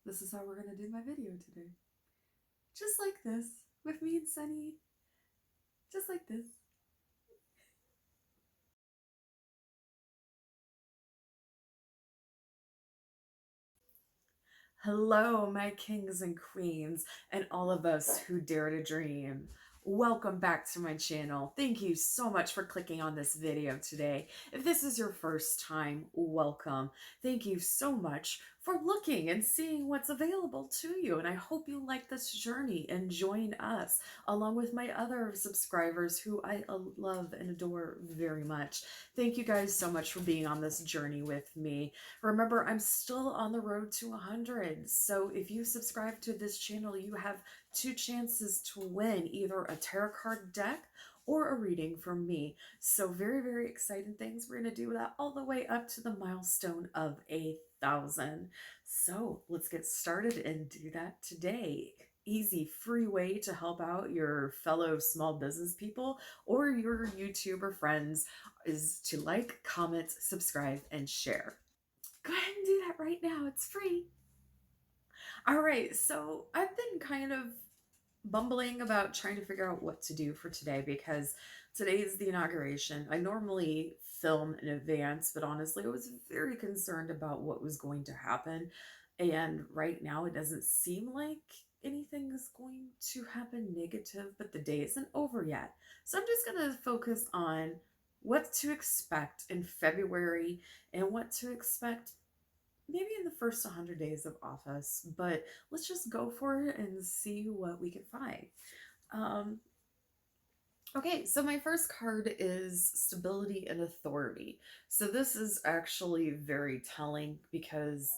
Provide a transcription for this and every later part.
This is how we're going to do my video today. Just like this, with me and Sunny. Just like this. Hello, my kings and queens, and all of us who dare to dream. Welcome back to my channel. Thank you so much for clicking on this video today. If this is your first time, welcome. Thank you so much for looking and seeing what's available to you. And I hope you like this journey and join us along with my other subscribers who I love and adore very much. Thank you guys so much for being on this journey with me. Remember, I'm still on the road to 100. So if you subscribe to this channel, you have two chances to win either a tarot card deck or a reading from me. So very, very exciting things. We're going to do that all the way up to the milestone of 1,000. So let's get started and do that today. Easy, free way to help out your fellow small business people or your YouTuber friends is to like, comment, subscribe, and share. Go ahead and do that right now. It's free. All right, so I've been kind of bumbling about trying to figure out what to do for today because today is the inauguration. I normally film in advance, but honestly, I was very concerned about what was going to happen. And right now, it doesn't seem like anything is going to happen negative, but the day isn't over yet. So I'm just going to focus on what to expect in February and what to expect maybe in the first 100 days of office, but let's just go for it and see what we can find. Okay, so my first card is stability and authority. So this is actually very telling because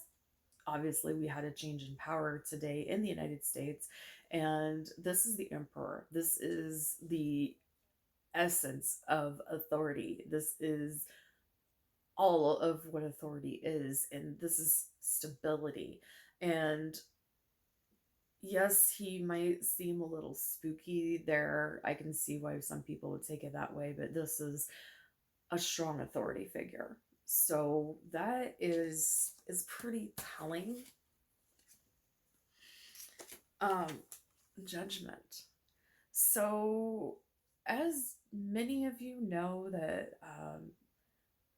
obviously we had a change in power today in the United States, and this is the emperor. This is the essence of authority. This is all of what authority is, and this is stability. And yes, he might seem a little spooky there. I can see why some people would take it that way, but this is a strong authority figure. So that is pretty telling. Judgment. So as many of you know that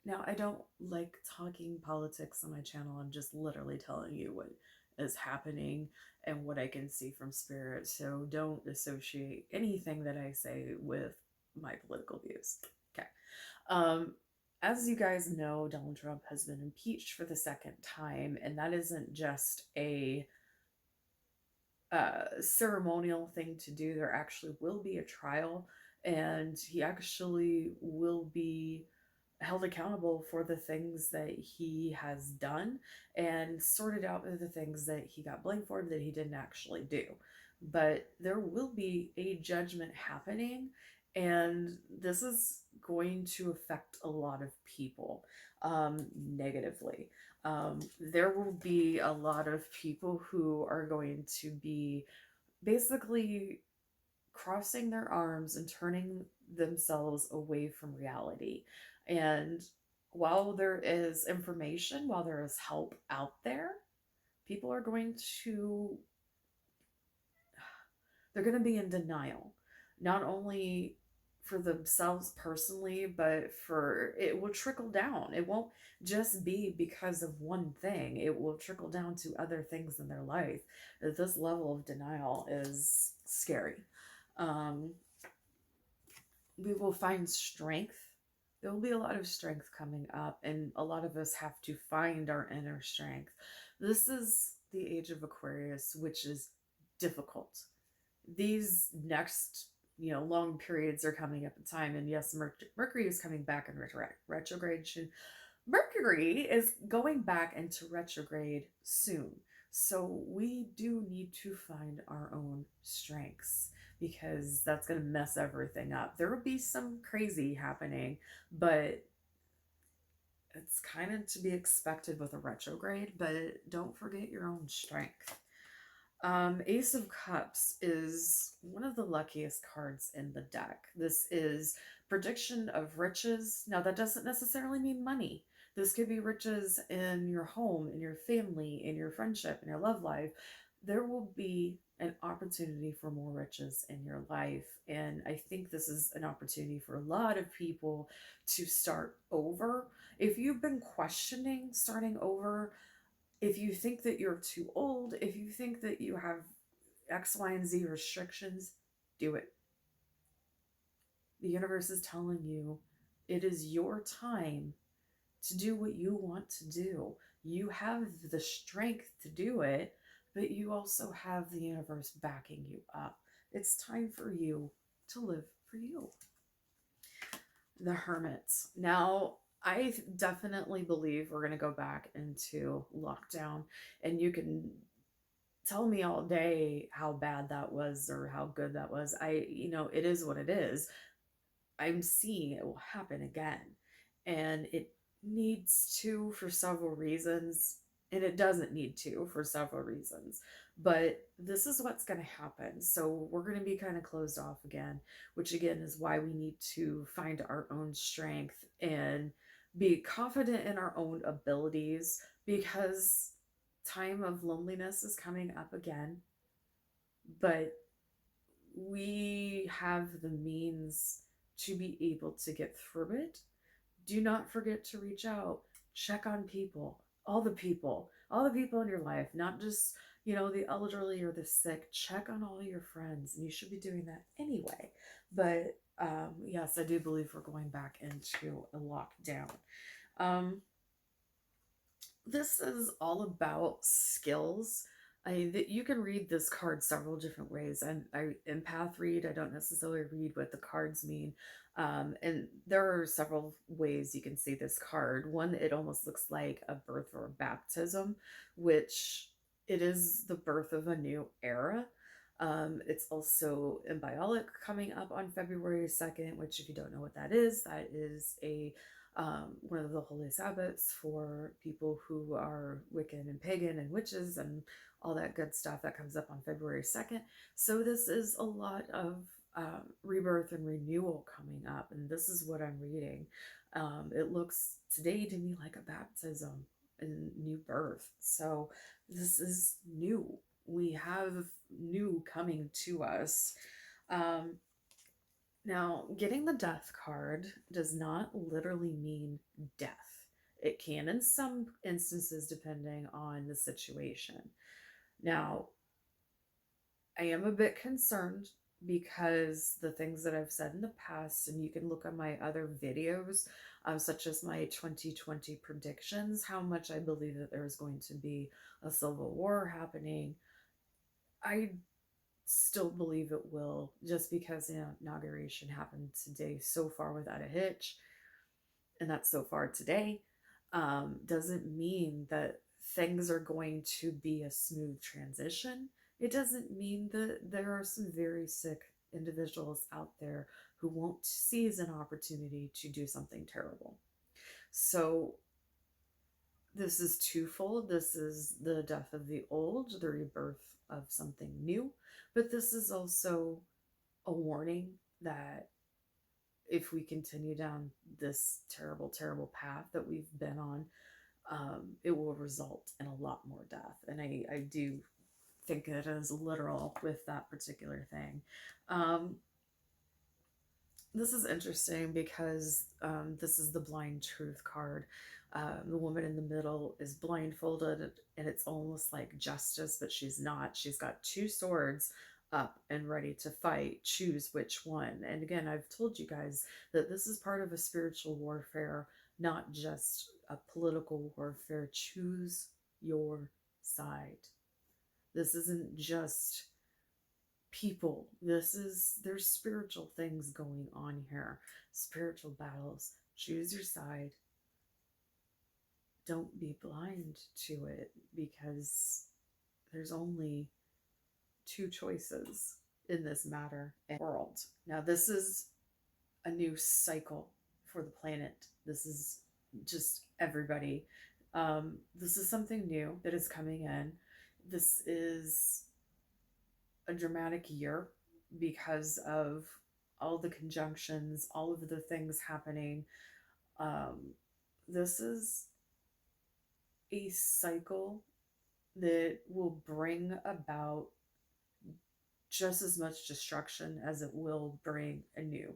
now, I don't like talking politics on my channel. I'm just literally telling you what is happening and what I can see from spirit. So don't associate anything that I say with my political views. Okay. As you guys know, Donald Trump has been impeached for the second time, and that isn't just a ceremonial thing to do. There actually will be a trial, and he actually will be held accountable for the things that he has done and sorted out the things that he got blamed for that he didn't actually do. But there will be a judgment happening, and this is going to affect a lot of people negatively. There will be a lot of people who are going to be basically crossing their arms and turning themselves away from reality. And while there is information, while there is help out there, people are going to, they're going to be in denial, not only for themselves personally, but for, it will trickle down. It won't just be because of one thing. It will trickle down to other things in their life. This level of denial is scary. We will find strength. There will be a lot of strength coming up, and a lot of us have to find our inner strength. This is the age of Aquarius, which is difficult. These next, long periods are coming up in time, and yes, Mercury is coming back in retrograde. Mercury is going back into retrograde soon. So we do need to find our own strengths because that's going to mess everything up. There will be some crazy happening, but it's kind of to be expected with a retrograde, but don't forget your own strength. Ace of Cups is one of the luckiest cards in the deck. This is prediction of riches. Now, that doesn't necessarily mean money. This could be riches in your home, in your family, in your friendship, in your love life. There will be an opportunity for more riches in your life. And I think this is an opportunity for a lot of people to start over. If you've been questioning starting over, if you think that you're too old, if you think that you have X, Y, and Z restrictions, do it. The universe is telling you it is your time to do what you want to do. You have the strength to do it, but you also have the universe backing you up. It's time for you to live for you. The Hermit. Now, I definitely believe we're going to go back into lockdown, and you can tell me all day how bad that was or how good that was. It is what it is. I'm seeing it will happen again. And it needs to for several reasons. And it doesn't need to for several reasons. But this is what's going to happen. So we're going to be kind of closed off again, which again is why we need to find our own strength and be confident in our own abilities, because time of loneliness is coming up again. But we have the means to be able to get through it. Do not forget to reach out, check on people, all the people in your life, not just, the elderly or the sick. Check on all your friends, and you should be doing that anyway. But yes, I do believe we're going back into a lockdown. Um, this is all about skills. That you can read this card several different ways. I empath read. I don't necessarily read what the cards mean. And there are several ways you can see this card. One, it almost looks like a birth or a baptism, which it is the birth of a new era. It's also symbolic coming up on February 2nd, which, if you don't know what that is a one of the holy Sabbaths for people who are Wiccan and pagan and witches and all that good stuff that comes up on February 2nd. So this is a lot of rebirth and renewal coming up, and this is what I'm reading. It looks today to me like a baptism and new birth. So this is new. We have new coming to us. Now, getting the death card does not literally mean death. It can in some instances, depending on the situation. Now, I am a bit concerned because the things that I've said in the past, and you can look at my other videos, such as my 2020 predictions, how much I believe that there's going to be a civil war happening. I still believe it will, just because the inauguration happened today so far without a hitch, and that's so far today, doesn't mean that things are going to be a smooth transition. It doesn't mean that there are some very sick individuals out there who won't seize an opportunity to do something terrible. So this is twofold. This is the death of the old, the rebirth of something new, but this is also a warning that if we continue down this terrible, terrible path that we've been on, it will result in a lot more death. And I do think it is literal with that particular thing. This is interesting because this is the blind truth card. The woman in the middle is blindfolded, and it's almost like justice, but she's not. She's got two swords up and ready to fight. Choose which one. And again, I've told you guys that this is part of a spiritual warfare, not just a political warfare. Choose your side. This isn't just people. There's spiritual things going on here. Spiritual battles. Choose your side. Don't be blind to it, because there's only two choices in this matter and world. Now, this is a new cycle for the planet. This is just everybody. This is something new that is coming in. This is a dramatic year because of all the conjunctions, all of the things happening. This is a cycle that will bring about just as much destruction as it will bring anew.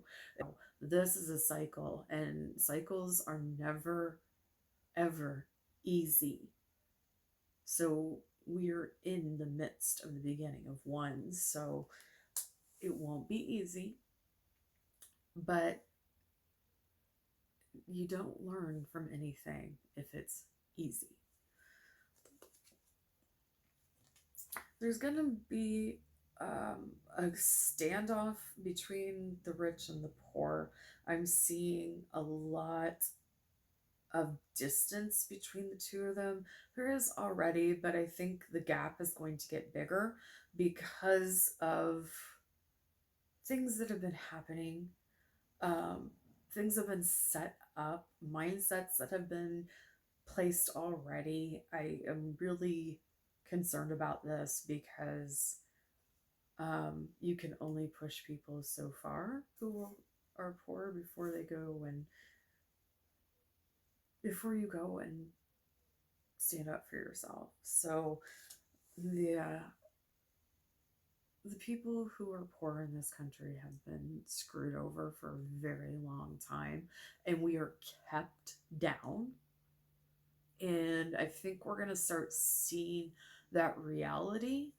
This is a cycle, and cycles are never, ever easy. So we're in the midst of the beginning of one. So it won't be easy, but you don't learn from anything if it's easy. There's going to be a standoff between the rich and the poor. I'm seeing a lot of distance between the two of them. There is already, but I think the gap is going to get bigger because of things that have been happening. Things have been set up, mindsets that have been placed already. I am really concerned about this because you can only push people so far who are poor before you go and stand up for yourself. So the people who are poor in this country have been screwed over for a very long time, and we are kept down. And I think we're going to start seeing that reality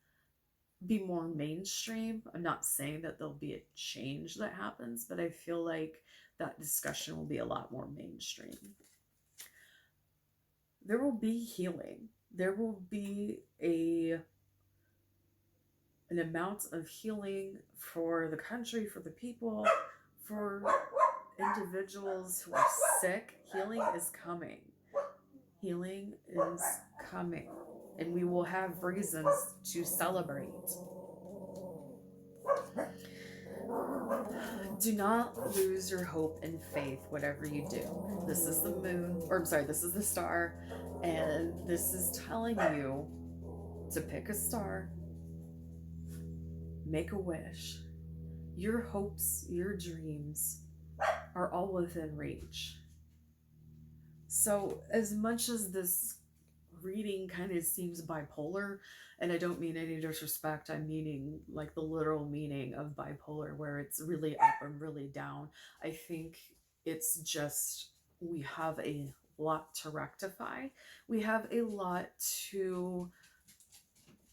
be more mainstream. I'm not saying that there'll be a change that happens, but I feel like that discussion will be a lot more mainstream. There will be healing. There will be an amount of healing for the country, for the people, for individuals who are sick. Healing is coming. Healing is coming. And we will have reasons to celebrate. Do not lose your hope and faith, whatever you do. This is the moon, or I'm sorry, this is the star, and this is telling you to pick a star, make a wish. Your hopes, your dreams are all within reach. So as much as this reading kind of seems bipolar, and I don't mean any disrespect, I'm meaning like the literal meaning of bipolar, where it's really up and really down. I think it's just, we have a lot to rectify. We have a lot to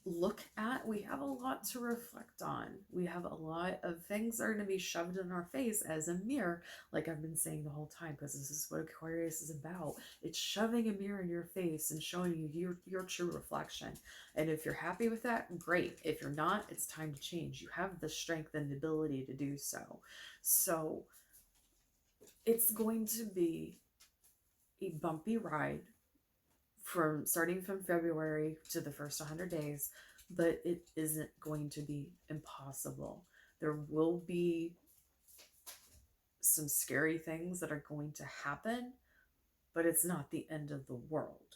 look at. We have a lot to reflect on. We have a lot of things that are going to be shoved in our face as a mirror, like I've been saying the whole time, because this is what Aquarius is about. It's shoving a mirror in your face and showing you your true reflection. And if you're happy with that, great. If you're not, it's time to change. You have the strength and the ability to do so. So it's going to be a bumpy ride starting from February to the first 100 days, but it isn't going to be impossible. There will be some scary things that are going to happen, but it's not the end of the world.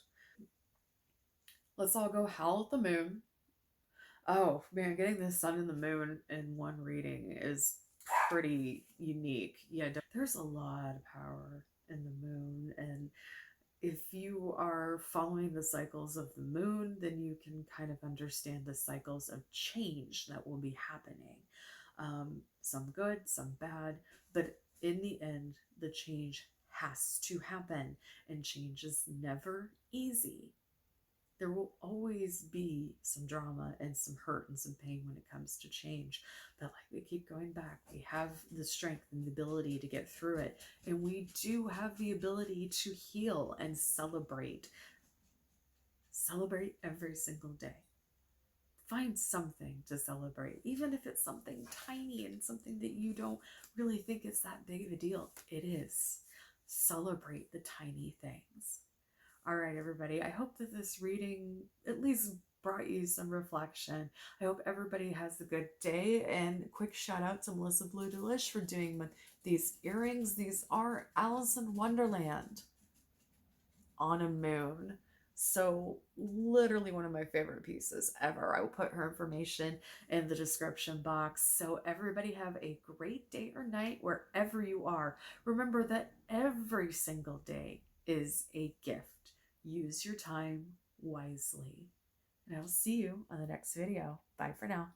Let's all go howl at the moon. Oh man, getting the sun and the moon in one reading is pretty unique. Yeah, there's a lot of power in the moon, and if you are following the cycles of the moon, then you can kind of understand the cycles of change that will be happening. Some good, some bad, but in the end, the change has to happen, and change is never easy. There will always be some drama and some hurt and some pain when it comes to change. But like we keep going back, we have the strength and the ability to get through it. And we do have the ability to heal and celebrate. Celebrate every single day. Find something to celebrate, even if it's something tiny and something that you don't really think is that big of a deal. It is. Celebrate the tiny things. All right, everybody. I hope that this reading at least brought you some reflection. I hope everybody has a good day. And quick shout out to Melissa Blue Delish for doing these earrings. These are Alice in Wonderland on a moon. So literally one of my favorite pieces ever. I will put her information in the description box. So everybody have a great day or night wherever you are. Remember that every single day is a gift. Use your time wisely. And I will see you on the next video. Bye for now.